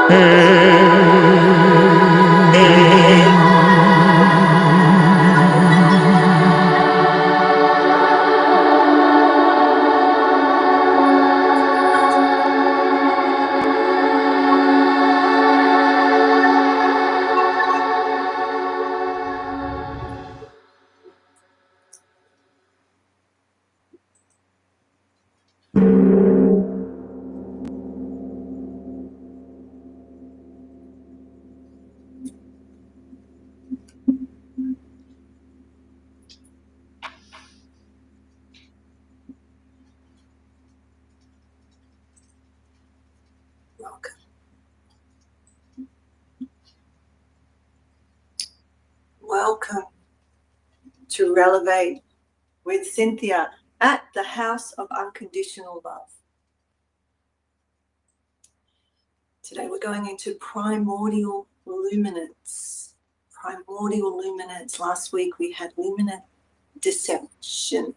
Welcome. Welcome to Relevate with Cynthia at the House of Unconditional Love. Today we're going into Primordial Luminance. Primordial Luminance. Last week we had Luminant Deception.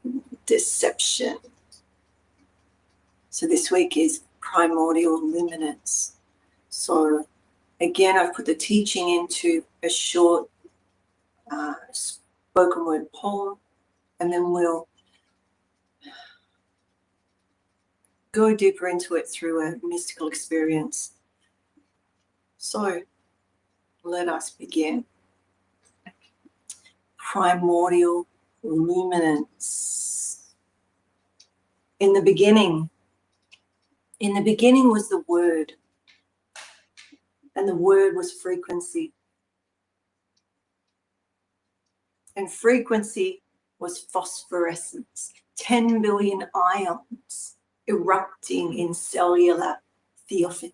So this week is Primordial Luminance. So again, I've put the teaching into a short spoken word poem, and then we'll go deeper into it through a mystical experience. So let us begin. Primordial Luminance. In the beginning was the Word, and the Word was frequency. And frequency was phosphorescence, 10 billion ions erupting in cellular theophany.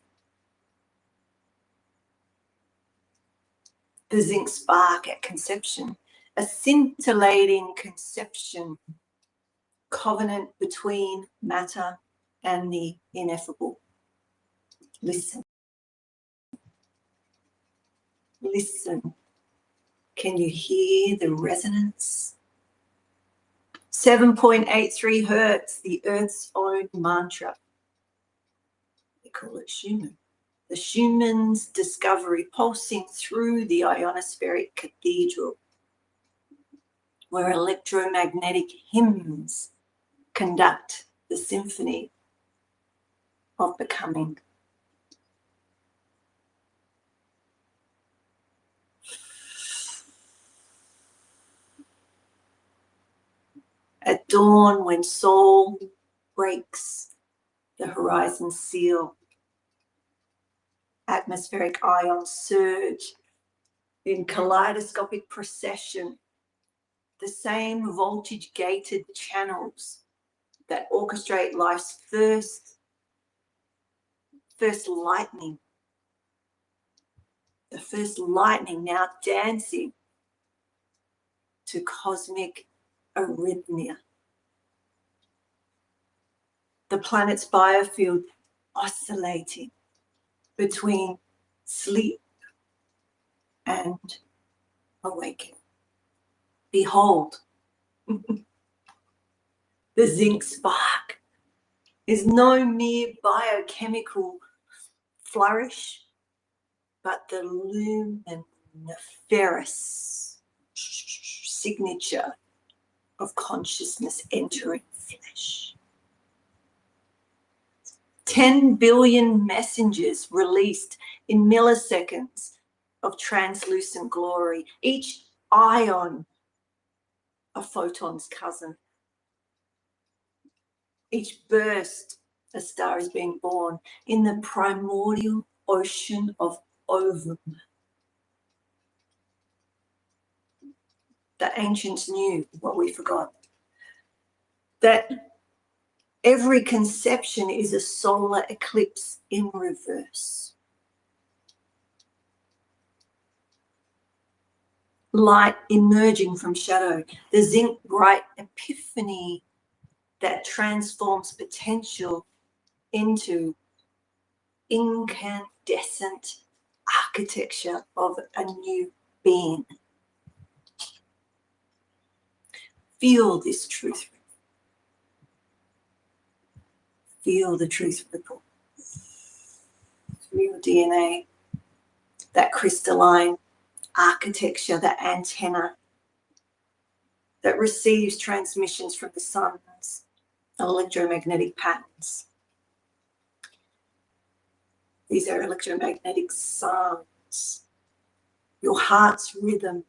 The zinc spark at conception, a scintillating conception, covenant between matter and the ineffable. Listen. Listen. Can you hear the resonance? 7.83 hertz, the Earth's own mantra. They call it Schumann. The Schumann's discovery pulsing through the ionospheric cathedral, where electromagnetic hymns conduct the symphony of becoming. At dawn, when soul breaks the horizon seal, atmospheric ions surge in kaleidoscopic procession, the same voltage-gated channels that orchestrate life's first lightning. The first lightning now dancing to cosmic arrhythmia. The planet's biofield oscillating between sleep and awakening. Behold, the zinc spark is no mere biochemical flourish, but the luminiferous signature of consciousness entering flesh. 10 billion messengers released in milliseconds of translucent glory, each ion a photon's cousin. Each burst, a star is being born in the primordial ocean of ovum. The ancients knew what we forgot, that every conception is a solar eclipse in reverse. Light emerging from shadow, the zinc-bright epiphany that transforms potential into incandescent architecture of a new being. Feel this truth. Feel the truth ripple through your DNA, that crystalline architecture, that antenna that receives transmissions from the sun's electromagnetic patterns. These are electromagnetic sounds, your heart's rhythm,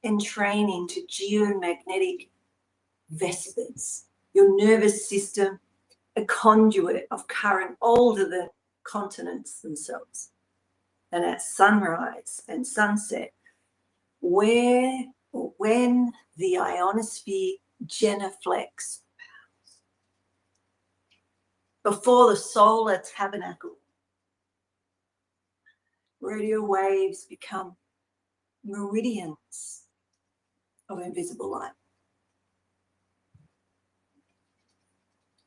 entraining to geomagnetic vespers, your nervous system, a conduit of current older than continents themselves. And at sunrise and sunset, where or when the ionosphere genuflects, before the solar tabernacle, radio waves become meridians of invisible light.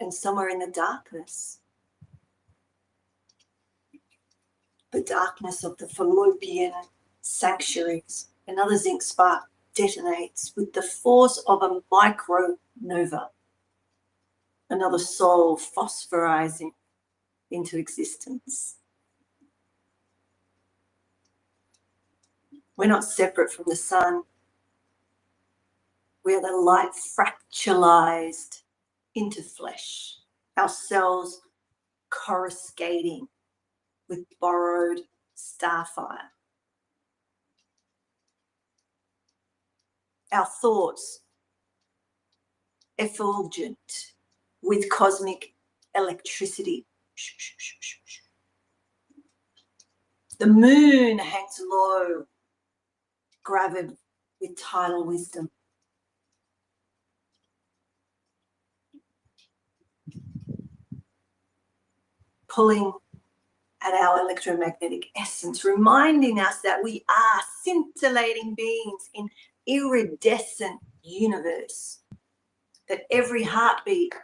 And somewhere in the darkness of the fallopian sanctuaries, another zinc spark detonates with the force of a micronova, another soul phosphorizing into existence. We're not separate from the sun. We are the light fractalized into flesh, our cells coruscating with borrowed starfire. Our thoughts effulgent with cosmic electricity. The moon hangs low, gravid with tidal wisdom. Pulling at our electromagnetic essence, reminding us that we are scintillating beings in iridescent universe, that every heartbeat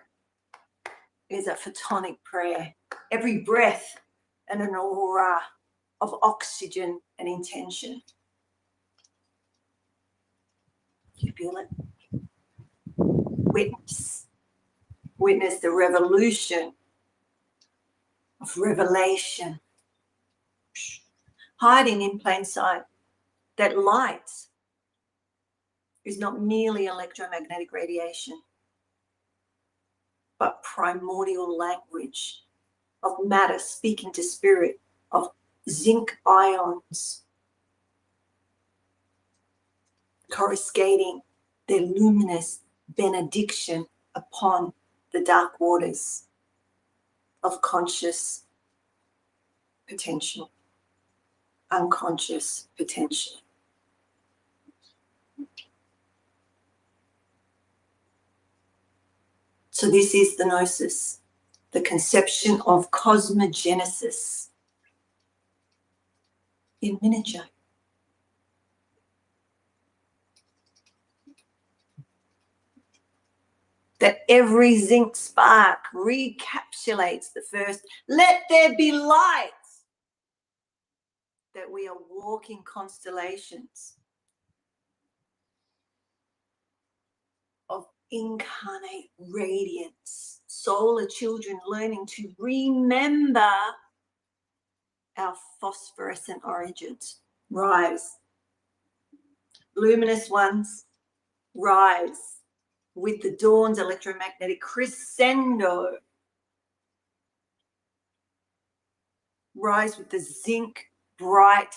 is a photonic prayer, every breath and an aura of oxygen and intention. Do you feel it? Witness the revolution of revelation, hiding in plain sight, that light is not merely electromagnetic radiation, but primordial language of matter speaking to spirit, of zinc ions coruscating their luminous benediction upon the dark waters of conscious potential, unconscious potential. So this is the gnosis, the conception of cosmogenesis in miniature. That every zinc spark recapitulates the first, let there be light. That we are walking constellations of incarnate radiance, solar children learning to remember our phosphorescent origins. Rise. Luminous ones, rise with the dawn's electromagnetic crescendo. Rise with the zinc-bright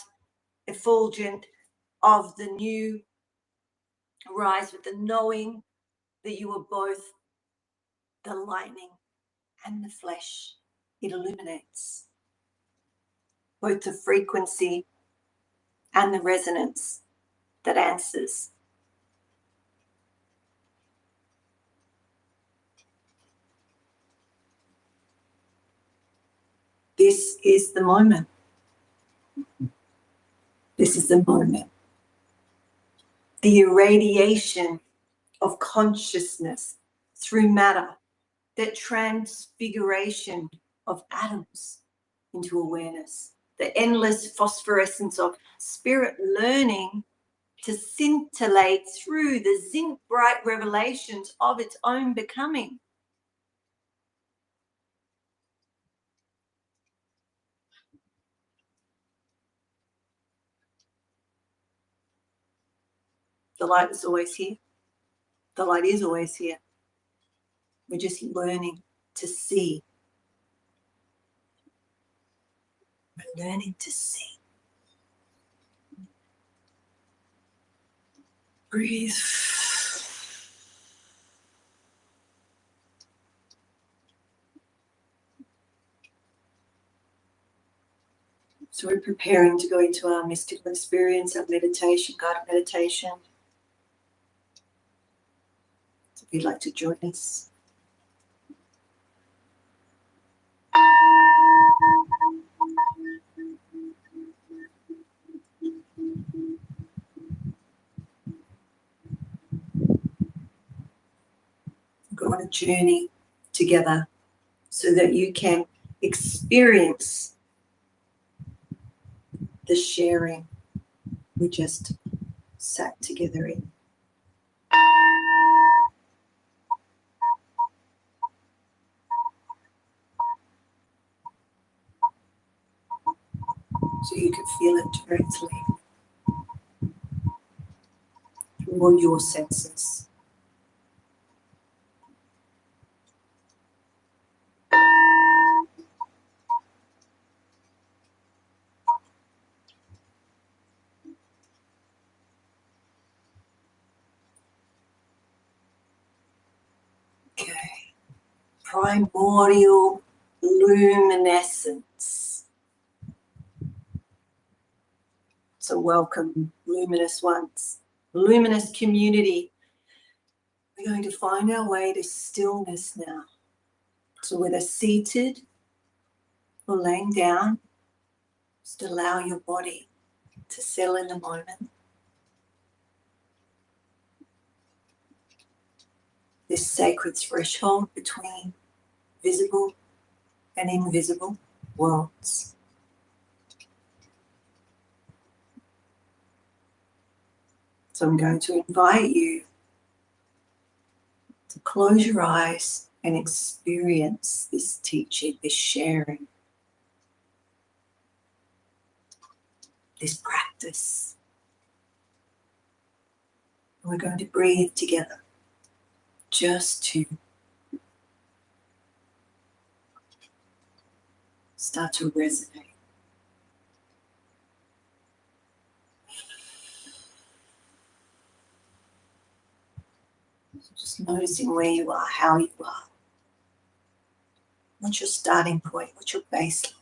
effulgent of the new. Rise with the knowing that you are both the lightning and the flesh. It illuminates both the frequency and the resonance that answers. This is the moment. This is the moment. The irradiation of consciousness through matter, that transfiguration of atoms into awareness, the endless phosphorescence of spirit learning to scintillate through the zinc-bright revelations of its own becoming. The light is always here. The light is always here. We're just learning to see. We're learning to see. Breathe. So we're preparing to go into our mystical experience, our meditation, guided meditation. So if you'd like to join us. Go on a journey together so that you can experience the sharing we just sat together in. So you can feel it directly through all your senses. Okay. Primordial Luminescence. So welcome, luminous ones, luminous community. We're going to find our way to stillness now. So whether seated or laying down, just allow your body to settle in the moment. This sacred threshold between visible and invisible worlds. So I'm going to invite you to close your eyes and experience this teaching, this sharing, this practice. And we're going to breathe together just to start to resonate. Just noticing where you are, how you are. What's your starting point? What's your baseline?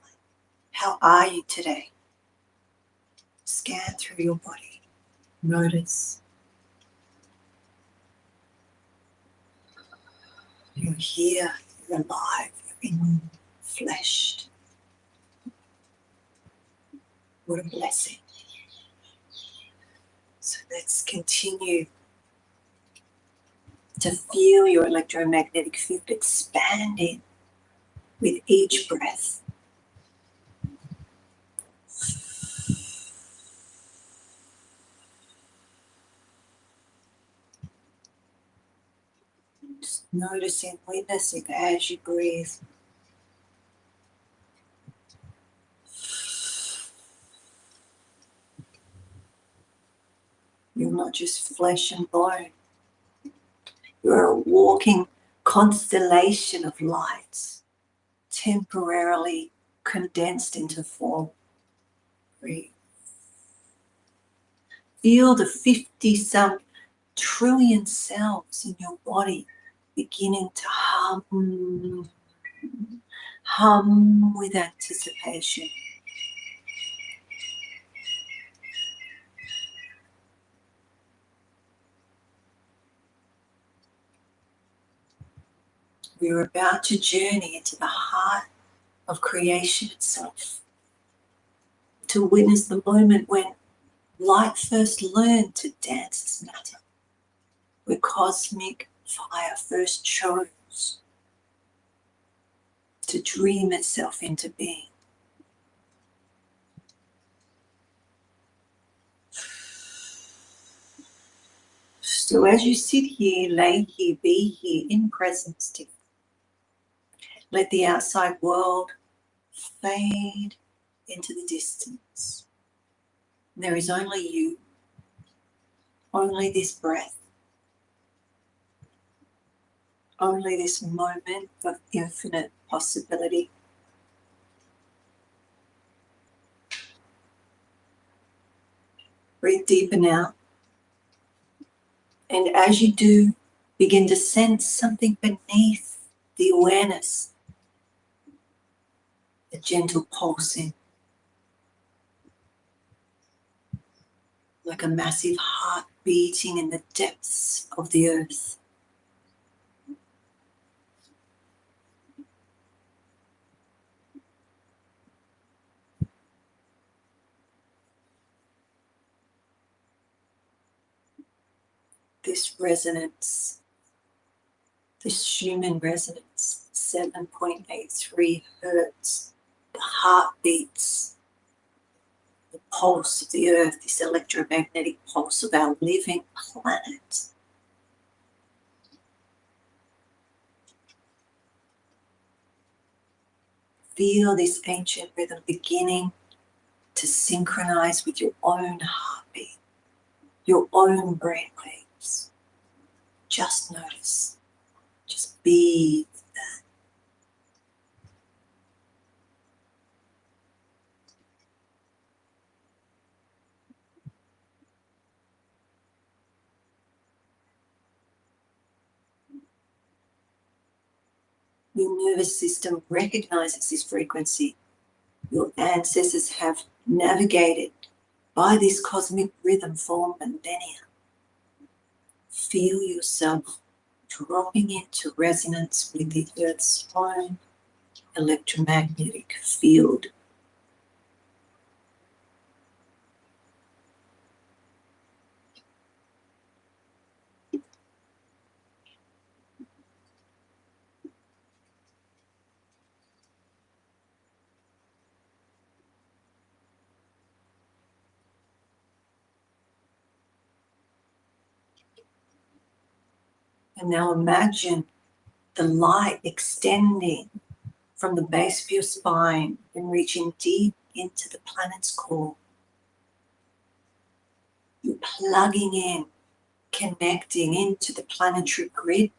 How are you today? Scan through your body. Notice. You're here, you're alive, you're enfleshed. What a blessing. So let's continue to feel your electromagnetic field expanding with each breath. Just noticing, witnessing as you breathe. You're not just flesh and bone. You're a walking constellation of light, temporarily condensed into form. Breathe. Feel the 50-some trillion cells in your body beginning to hum with anticipation. We're about to journey into the heart of creation itself, to witness the moment when light first learned to dance as matter, where cosmic fire first chose to dream itself into being. So as you sit here, lay here, be here in presence together, let the outside world fade into the distance. There is only you Only this breath, only this moment of infinite possibility. Breathe deeper now. And as you do, begin to sense something beneath the awareness, a gentle pulsing, like a massive heart beating in the depths of the earth. This resonance, this human resonance, 7.83 hertz, the heartbeats, the pulse of the earth, this electromagnetic pulse of our living planet. Feel this ancient rhythm beginning to synchronize with your own heartbeat, your own brainwaves. Just notice, just be with that. Your nervous system recognizes this frequency. Your ancestors have navigated by this cosmic rhythm for millennia. Feel yourself dropping into resonance with the Earth's own electromagnetic field. And now imagine the light extending from the base of your spine and reaching deep into the planet's core. You're plugging in, connecting into the planetary grid,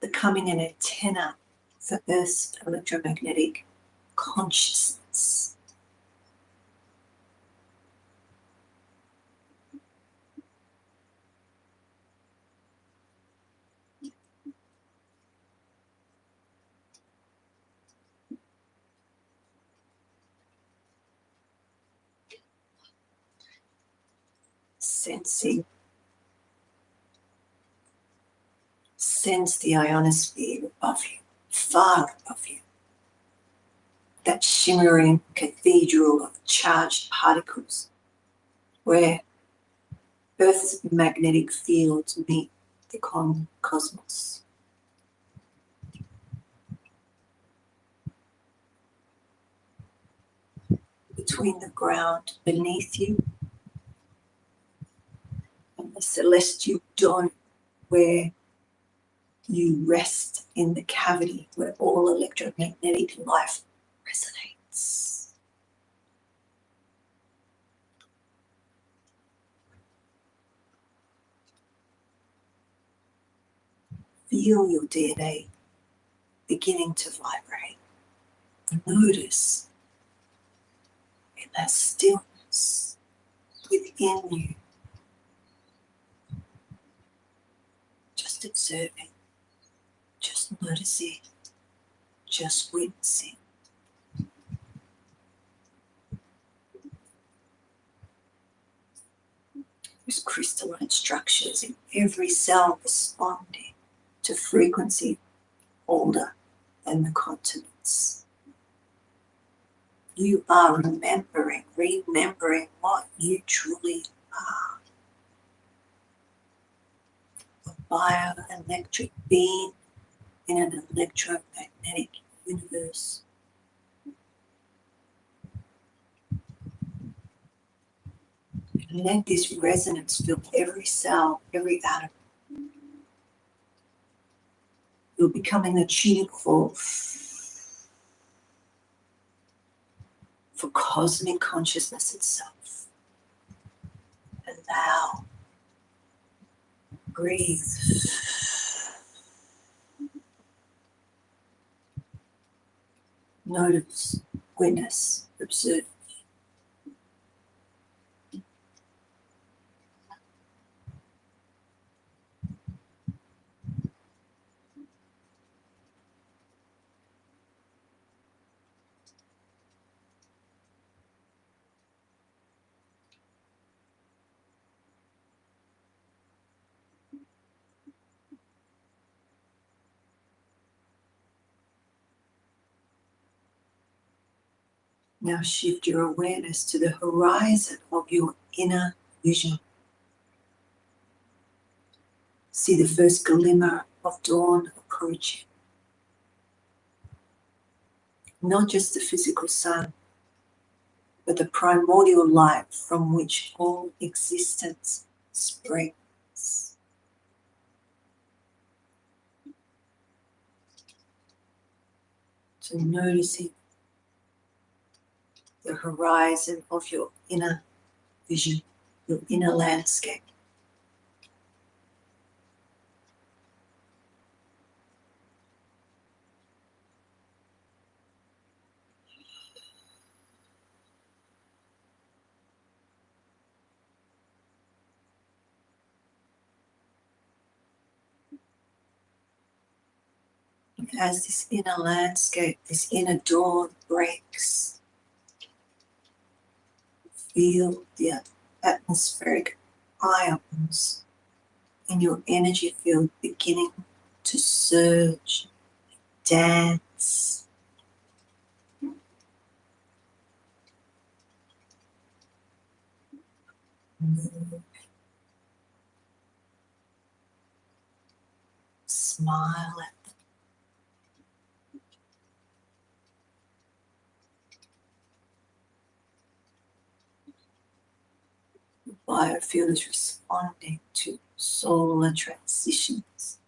becoming an antenna for Earth's electromagnetic consciousness. Sensing. Sense the ionosphere above you, far above you. That shimmering cathedral of charged particles where Earth's magnetic fields meet the cosmos. Between the ground beneath you and the celestial dome where you rest in the cavity where all electromagnetic life resonates. Feel your DNA beginning to vibrate. Notice in that stillness within you, just observing, just noticing, just witnessing. There's crystalline structures in every cell responding to frequency older than the continents. You are remembering what you truly are. A bioelectric being in an electromagnetic universe. And let this resonance fill every cell, every atom. You're becoming a tuning fork for cosmic consciousness itself. Allow Breathe. Notice, witness, observe. Now shift your awareness to the horizon of your inner vision. See the first glimmer of dawn approaching. Not just the physical sun, but the primordial light from which all existence springs. So noticing the horizon of your inner vision, your inner landscape. As this inner landscape, this inner dawn breaks, feel the atmospheric ions in your energy field beginning to surge, dance. Move. Smile at them. The biofield is responding to solar transitions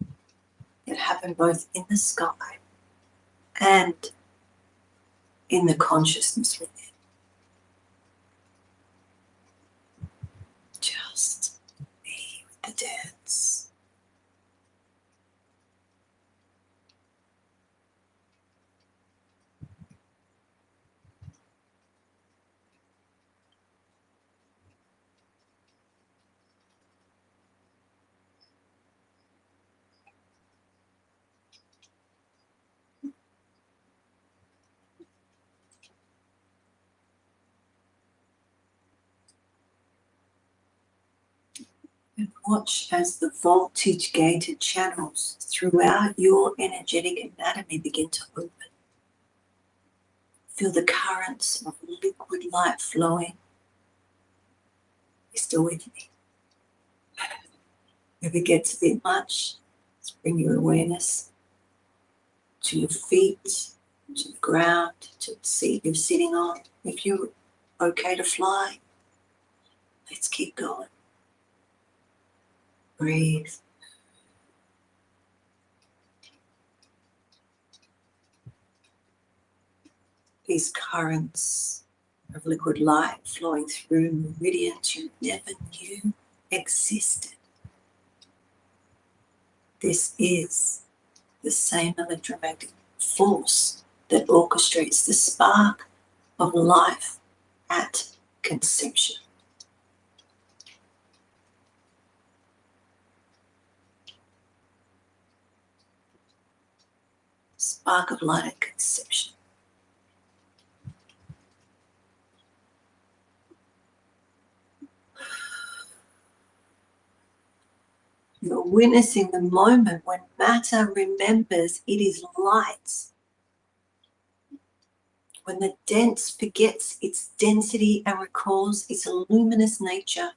that happen both in the sky and in the consciousness within. Just be with the dance. And watch as the voltage gated channels throughout your energetic anatomy begin to open. Feel the currents of liquid light flowing. You're still with me. If it gets a bit much, just bring your awareness to your feet, to the ground, to the seat you're sitting on. If you're okay to fly, let's keep going. Breathe. These currents of liquid light flowing through meridians you never knew existed. This is the same electromagnetic force that orchestrates the spark of life at conception. Spark of light at conception. You're witnessing the moment when matter remembers it is light. When the dense forgets its density and recalls its luminous nature.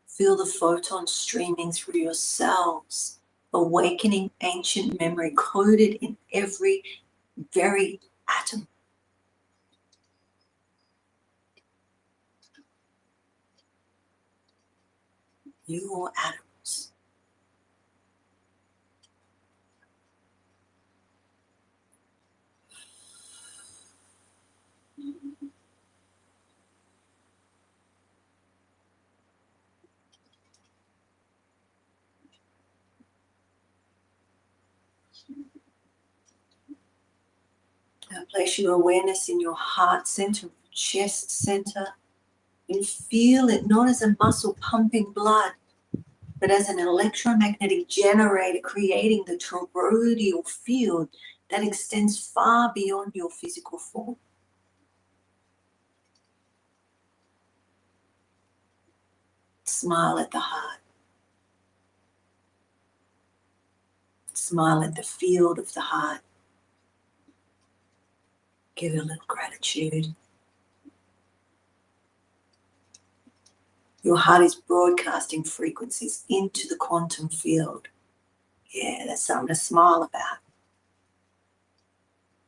Feel the photons streaming through your cells, awakening ancient memory coded in every very atom. Your atoms. Now place your awareness in your heart center, chest center, and feel it not as a muscle pumping blood, but as an electromagnetic generator creating the toroidal field that extends far beyond your physical form. Smile at the heart. Smile at the field of the heart. Give it a little gratitude. Your heart is broadcasting frequencies into the quantum field. Yeah, that's something to smile about.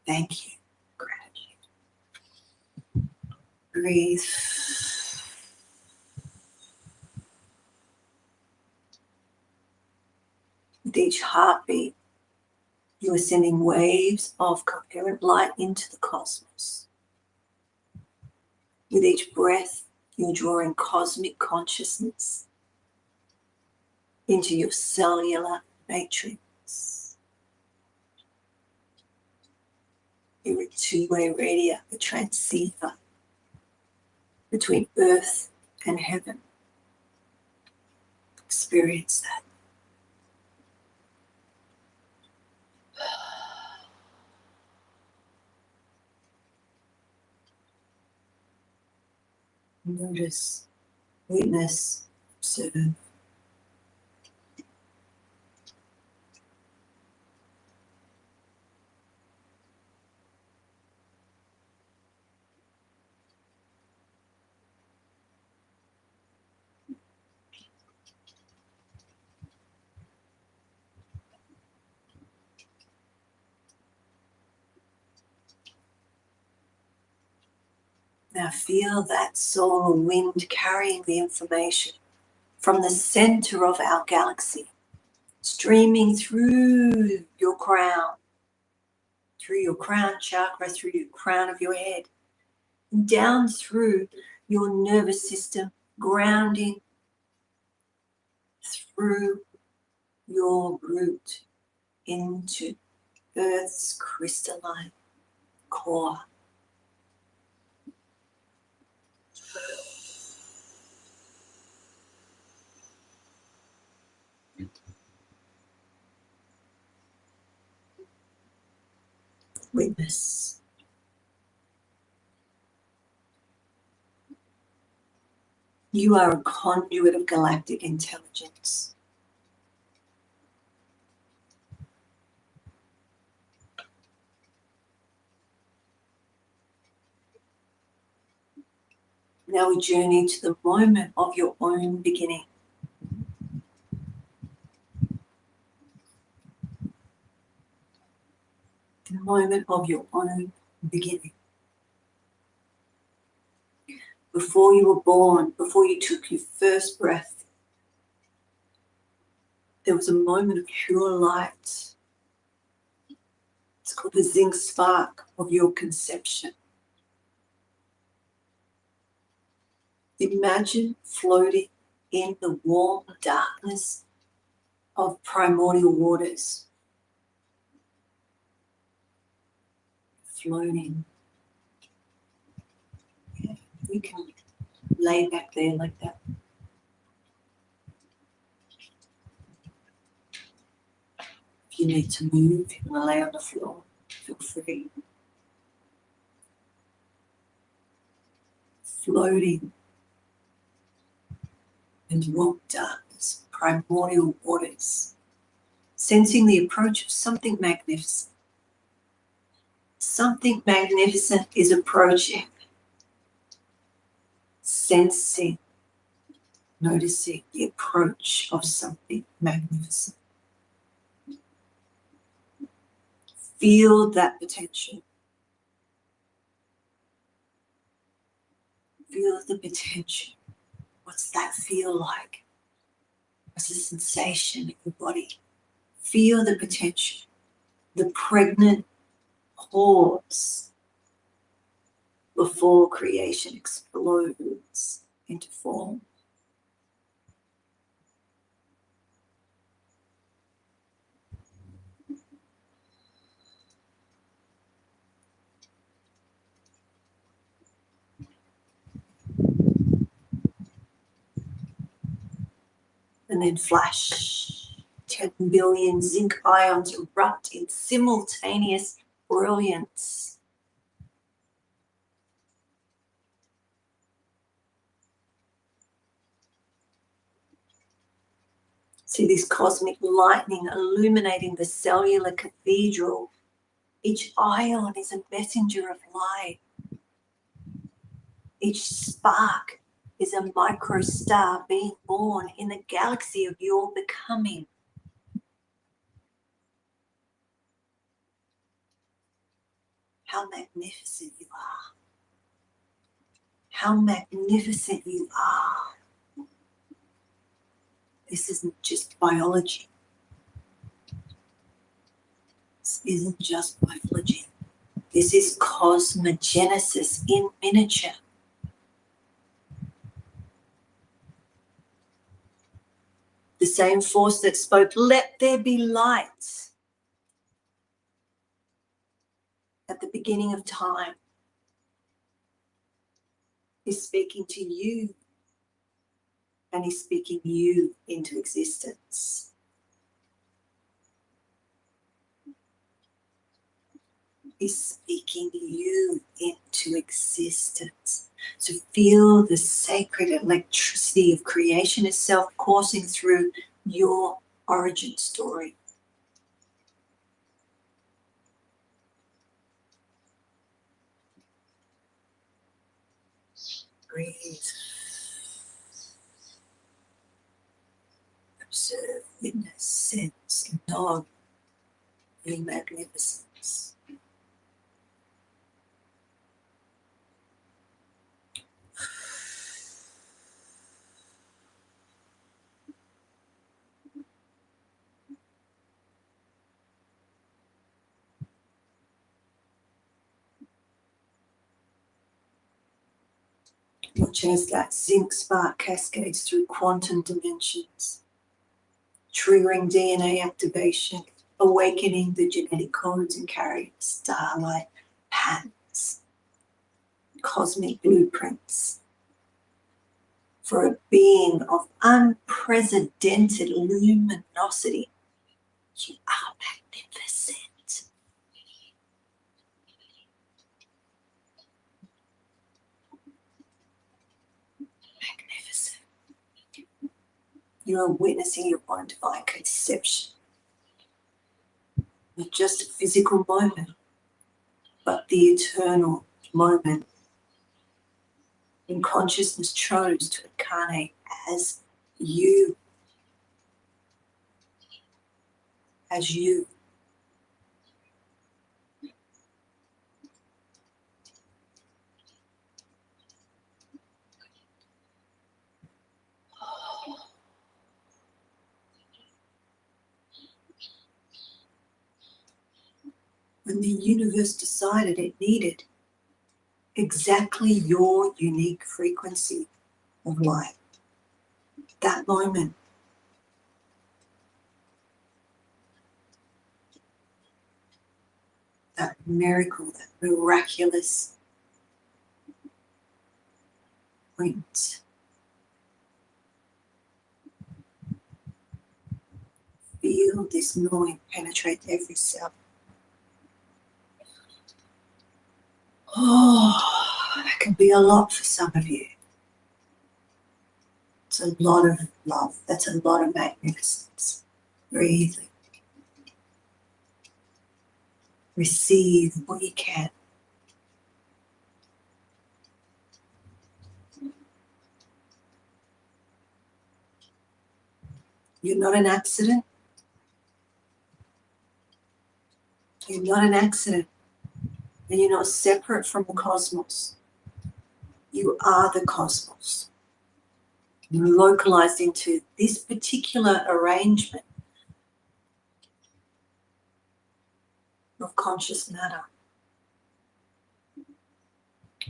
Thank you. Gratitude. Breathe. With each heartbeat, you are sending waves of coherent light into the cosmos. With each breath, you're drawing cosmic consciousness into your cellular matrix. You're a two-way radio, a transceiver between earth and heaven. Experience that. Notice, witness, observe. Now feel that solar wind carrying the information from the center of our galaxy, streaming through your crown chakra, through your crown of your head, and down through your nervous system, grounding through your root into Earth's crystalline core. Witness. You are a conduit of galactic intelligence. Now we journey to the moment of your own beginning. The moment of your own beginning. Before you were born, before you took your first breath, there was a moment of pure light. It's called the zinc spark of your conception. Imagine floating in the warm darkness of primordial waters. Floating. Yeah, you can lay back there like that. If you need to move, you want to lay on the floor, feel free. Floating in warm darkness, primordial waters, sensing the approach of something magnificent. Something magnificent is approaching. Sensing, noticing the approach of something magnificent. Feel that potential. Feel the potential. What's that feel like? What's the sensation in your body? Feel the potential. The pregnant pause before creation explodes into form. and then flash. 10 billion zinc ions erupt in simultaneous brilliance. See this cosmic lightning illuminating the cellular cathedral. Each ion is a messenger of light. Each spark is a micro star being born in the galaxy of your becoming. How magnificent you are. How magnificent you are. This isn't just biology. This isn't just biology. This is cosmogenesis in miniature. The same force that spoke, "Let there be light," at the beginning of time, is speaking to you, and is speaking you into existence. Is speaking you into existence. So feel the sacred electricity of creation itself coursing through your origin story. Breathe. Observe, witness, sense, know your magnificence. Watch as that zinc spark cascades through quantum dimensions, triggering DNA activation, awakening the genetic codes and carrying starlight patterns, cosmic blueprints for a being of unprecedented luminosity. You are magnificent. Magnificent. You are witnessing your own divine conception. Not just a physical moment, but the eternal moment when consciousness chose to incarnate as you. As you. When the universe decided it needed exactly your unique frequency of light, that moment, that miracle, that miraculous point. Feel this knowing penetrate every cell. Oh, that can be a lot for some of you. It's a lot of love. That's a lot of magnificence. Breathing. Receive what you can. You're not an accident. You're not an accident. And you're not separate from the cosmos. You are the cosmos. You're localized into this particular arrangement of conscious matter.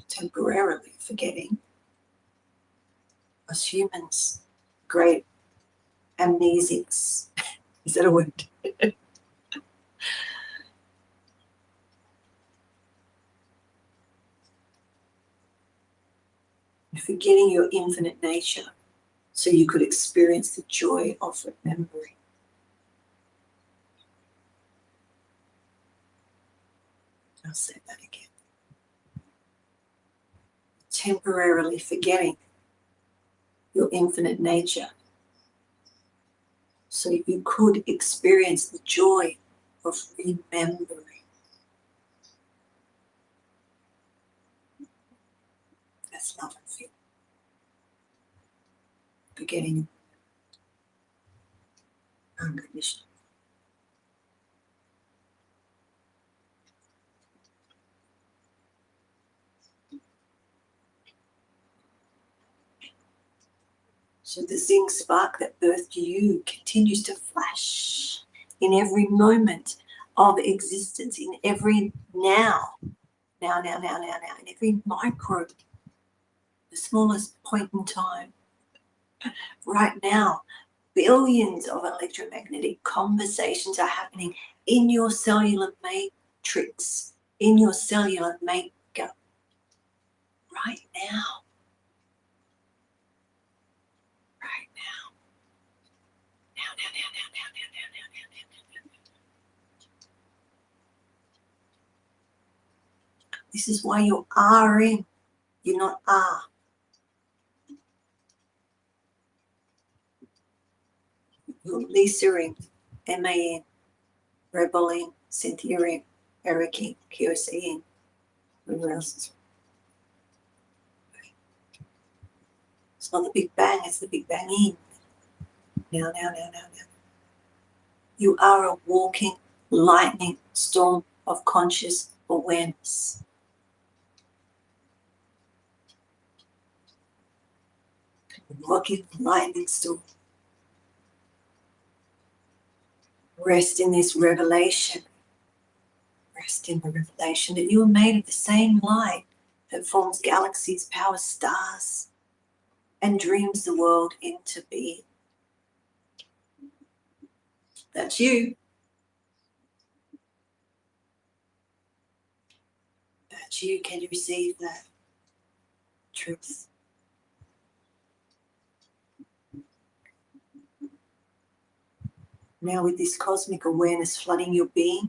Temporarily forgetting, us humans, great amnesics. Is that a word? Forgetting your infinite nature. so you could experience the joy of remembering. I'll say that again. Temporarily forgetting your infinite nature, so you could experience the joy of remembering. That's love and feeling. Forgetting unconditional. So the zinc spark that birthed you continues to flash in every moment of existence, in every now, in every micro, the smallest point in time. Right now, billions of electromagnetic conversations are happening in your cellular matrix, in your cellular makeup, right now. Right now. Now. This is why you're R-ing. You're not R. You're Lisa-ing, M-A-N, Rebel-ing, Cynthia-ing, Eric-ing, QC-ing. Whoever else is. It's not the Big Bang, it's the Big Bang in. Now. You are a walking lightning storm of conscious awareness. Walking lightning storm. Rest in this revelation. Rest in the revelation that you are made of the same light that forms galaxies, powers stars, and dreams the world into being. That's you. That's you. Can you receive that truth? Now with this cosmic awareness flooding your being,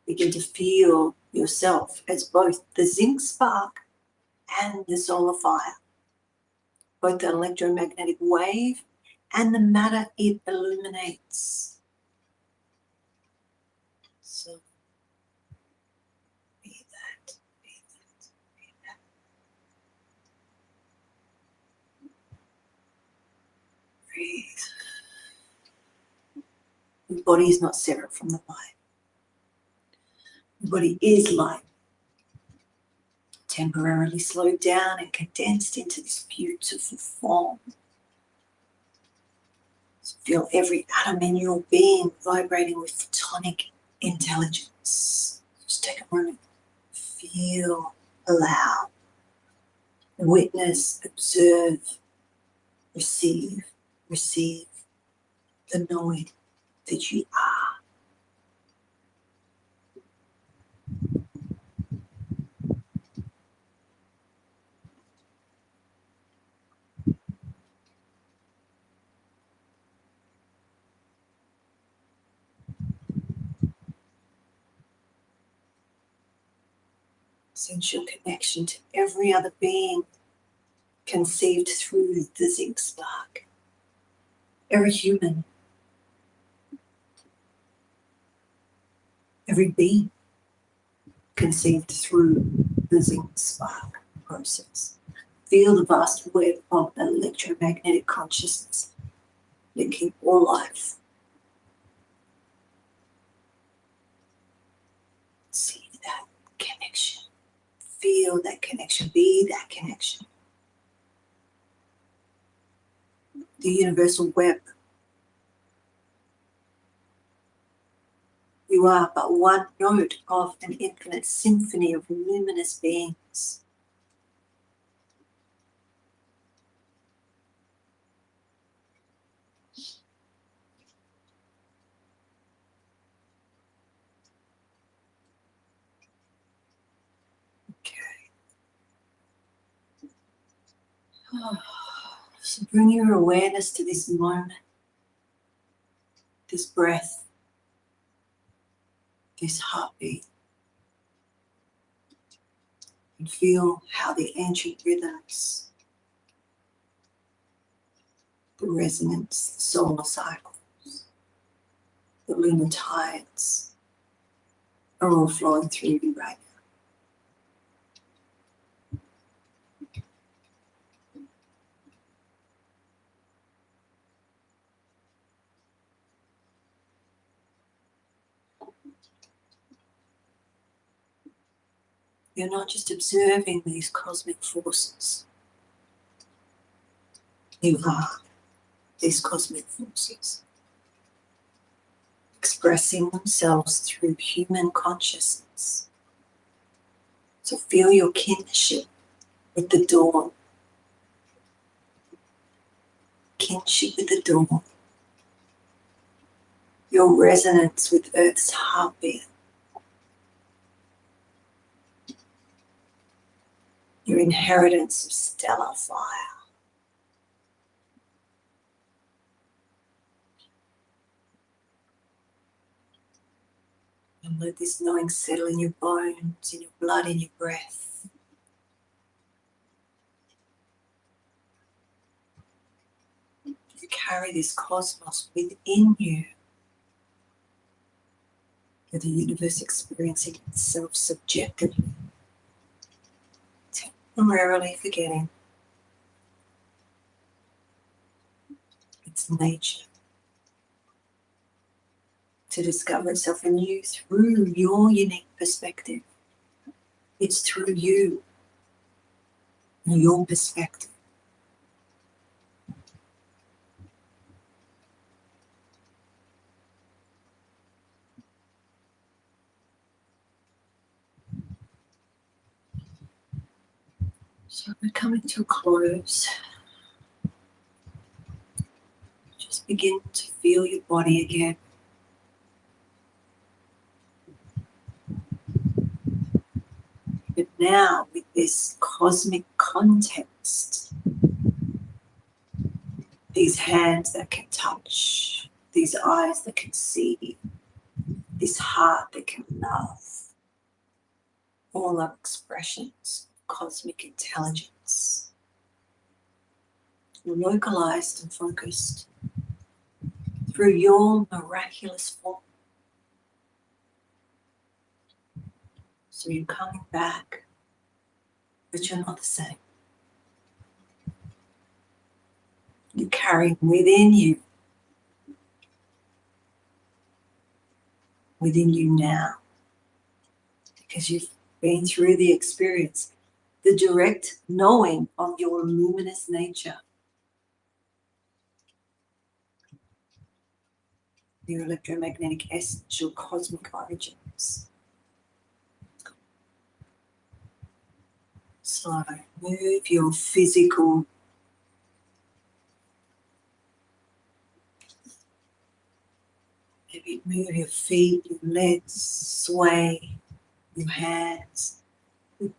begin to feel yourself as both the zinc spark and the solar fire, both the electromagnetic wave and the matter it illuminates. So be that. Breathe. Your body is not separate from the light. Your body is light, temporarily slowed down and condensed into this beautiful form. So feel every atom in your being vibrating with photonic intelligence. Just take a moment. Feel, allow, witness, observe, receive the knowing that you are. Essential connection to every other being conceived through the zinc spark. Every human, every being conceived through the zinc spark process. Feel the vast web of electromagnetic consciousness linking all life. See that connection. Feel that connection. Be that connection. The universal web. You are but one note of an infinite symphony of luminous beings. Okay. So bring your awareness to this moment, this breath, this heartbeat, and feel how the ancient rhythms, the resonance, the solar cycles, the lunar tides are all flowing through you right now. You're not just observing these cosmic forces. You are these cosmic forces, expressing themselves through human consciousness. So feel your kinship with the dawn. Kinship with the dawn. Your resonance with Earth's heartbeat. Your inheritance of stellar fire. And let this knowing settle in your bones, in your blood, in your breath. You carry this cosmos within you. You're the universe experiencing itself subjectively, temporarily forgetting its nature, to discover itself anew through your unique perspective. It's through you and your perspective. So we're coming to a close. Just begin to feel your body again. But now with this cosmic context, these hands that can touch, these eyes that can see, this heart that can love, all are expressions of cosmic intelligence, localized and focused through your miraculous form. So you're coming back, but you're not the same. You carry within you now, because you've been through the experience, the direct knowing of your luminous nature, your electromagnetic essence, your cosmic origins. So move your physical maybe move your feet, your legs, sway your hands.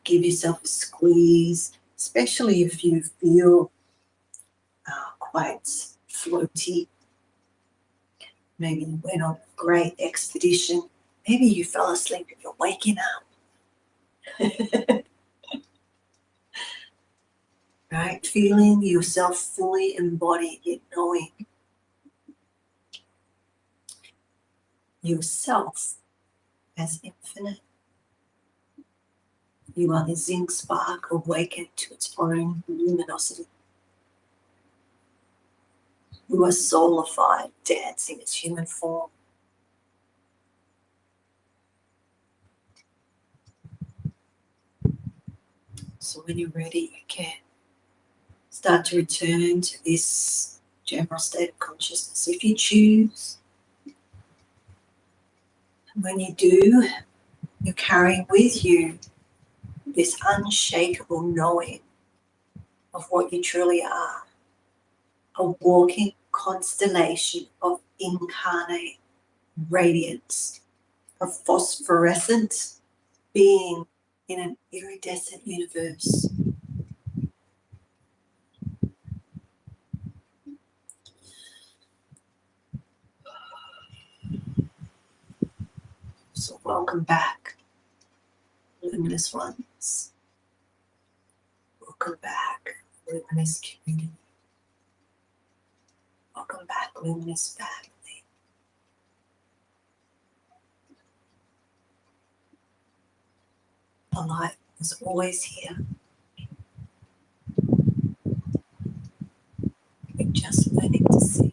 Give yourself a squeeze, especially if you feel quite floaty. Maybe you went on a great expedition. Maybe you fell asleep and you're waking up. Right? Feeling yourself fully embodied, yet knowing yourself as infinite. You are the zinc spark awakened to its own luminosity. You are soulified, dancing its human form. So when you're ready, you can start to return to this general state of consciousness if you choose. And when you do, you're carrying with you this unshakable knowing of what you truly are. A walking constellation of incarnate radiance, a phosphorescent being in an iridescent universe. So welcome back, luminous ones. Welcome back, luminous community. Welcome back, luminous family. The light is always here. We're just learning to see.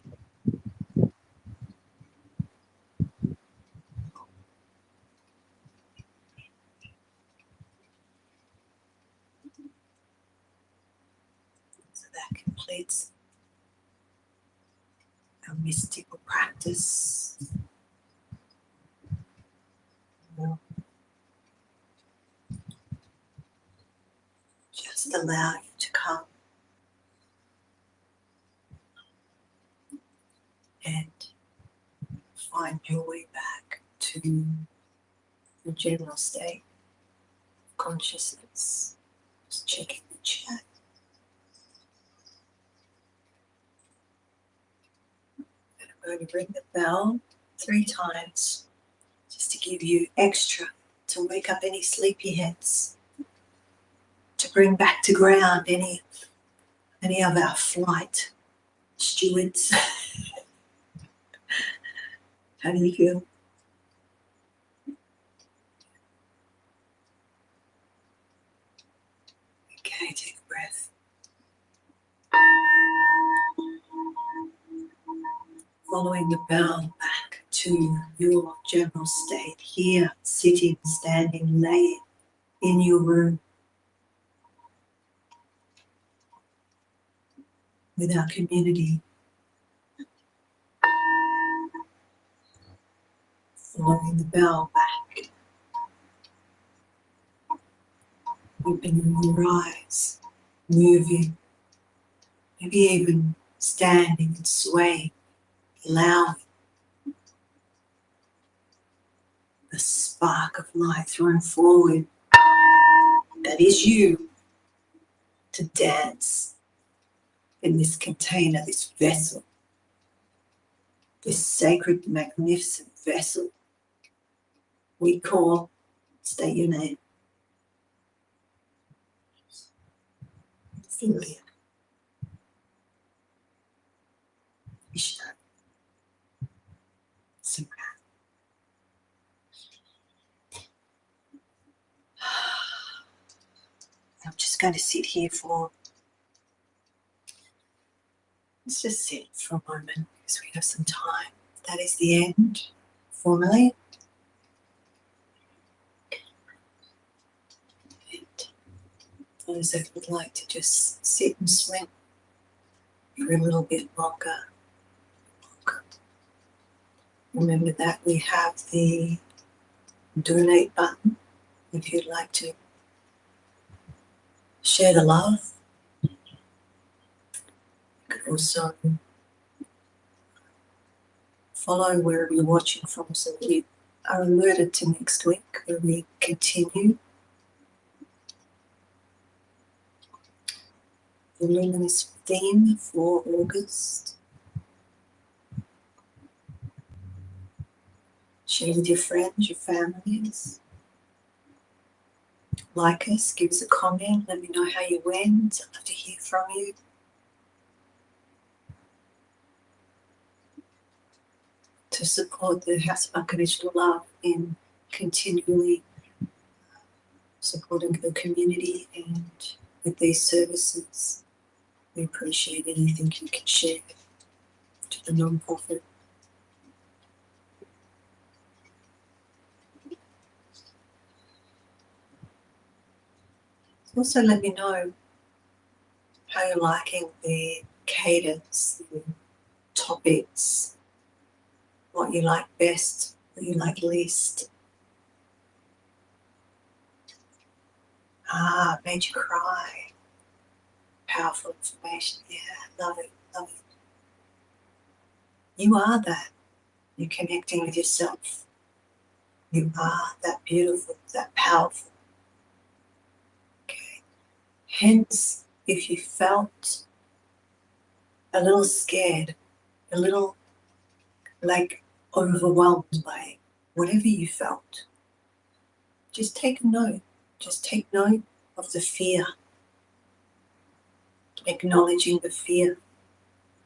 So that completes our mystical practice. We'll just allow you to come and find your way back to your general state of consciousness. Just checking the chat. And I'm going to ring the bell 3 times just to give you extra to wake up any sleepy heads, to bring back to ground any of our flight stewards. How do you feel? Okay, take a breath. Following the bell back to your general state here, sitting, standing, laying in your room with our community. Following the bell back. Opening your eyes, moving, maybe even standing and swaying, allowing the spark of light thrown forward that is you to dance in this container, this vessel, this sacred, magnificent vessel we call, state your name, Cynthia, Ishtar, Simran. I'm just going to sit here let's just sit for a moment because we have some time. That is the end, formally. And those that would like to just sit and swim for a little bit longer. Remember that we have the donate button if you'd like to share the love. You could also follow wherever you're watching from so that you are alerted to next week where we continue the luminous theme for August. Share with your friends, your families. Like us, give us a comment, let me know how you went. I'd love to hear from you. To support the House of Unconditional Love in continually supporting the community and with these services. We appreciate anything you can share to the non-profit. Also let me know how you're liking the cadence, the topics, what you like best, what you like least. Made you cry. Powerful information. Yeah, love it, love it. You are that. You're connecting with yourself. You are that beautiful, that powerful. Okay. Hence, if you felt a little scared, a little like overwhelmed by whatever you felt, just take note. Just take note of the fear. Acknowledging the fear.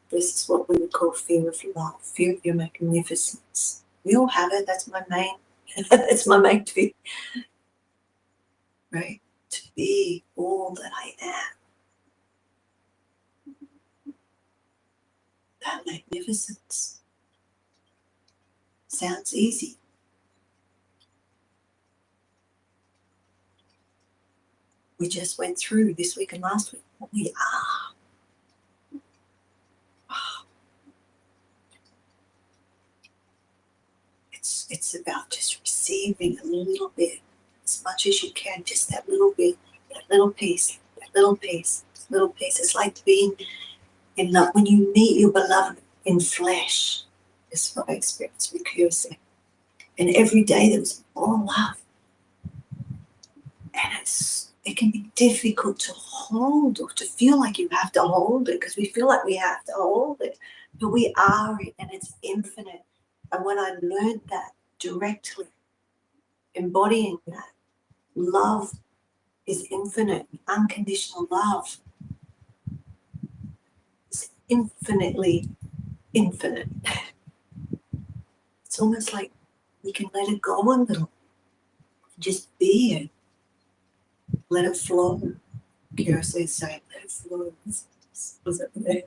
This is what we would call fear of love, fear of your magnificence. We all have it. That's my main, that's my main fear. Right? To be all that I am. That magnificence. Sounds easy. We just went through this week and last week what we are. It's about just receiving a little bit, as much as you can, just that little bit, that little piece, that little piece, that little piece. It's like being in love. When you meet your beloved in flesh, is what I experienced with Purity. And every day there was more love. And it can be difficult to hold or to feel like you have to hold it, because we feel like we have to hold it. But we are it, and it's infinite. And when I learned that directly, embodying that, love is infinite. Unconditional love is infinitely infinite. It's almost like we can let it go a little. Just be it. Let it flow. Kira says, say, let it flow. Was it there?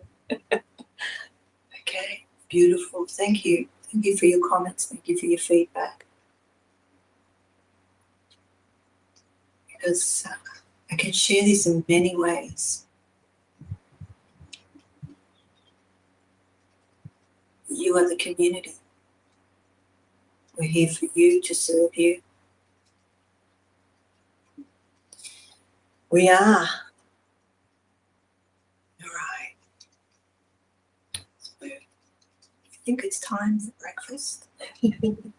Okay, beautiful. Thank you. Thank you for your comments. Thank you for your feedback. Because I can share this in many ways. You are the community. We're here for you, to serve you. We are. All right. So I think it's time for breakfast. And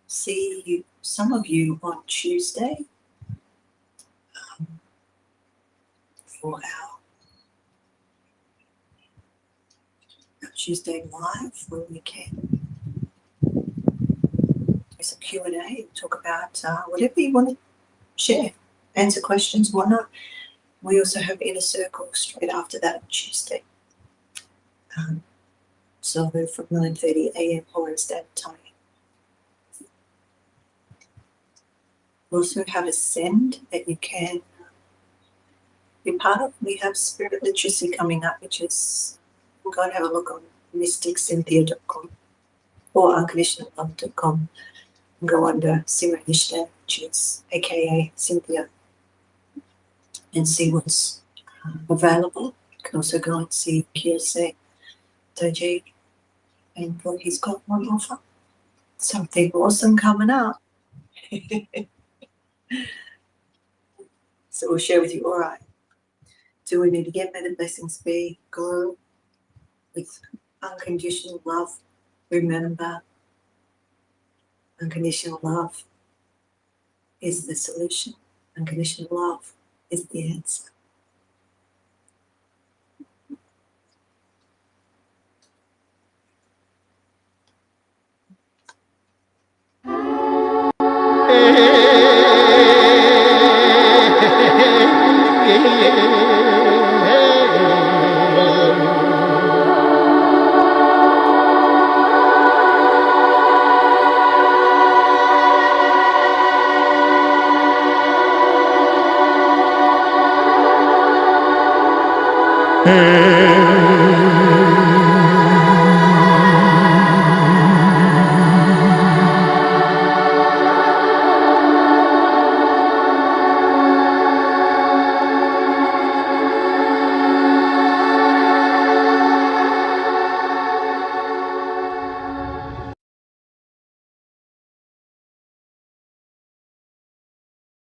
see you, some of you on Tuesday for our Tuesday live, where we can do some Q&A, talk about whatever you want to share, answer questions, whatnot. We also have Inner Circle straight after that on Tuesday. So from 9:30 a.m. Foreign Standard Time. We also have a send that you can be part of. We have Spirit Literacy coming up, which is, you can go and have a look on mysticcynthia.com or unconditionallove.com and go under Sima Ishtar, which is aka Cynthia, and see what's available. You can also go and see Kirse Tajik, and he's got one offer. Something awesome coming up. So we'll share with you. All right. Do we need to get better? Blessings be. Go with unconditional love. Remember, unconditional love is the solution. Unconditional love is the answer.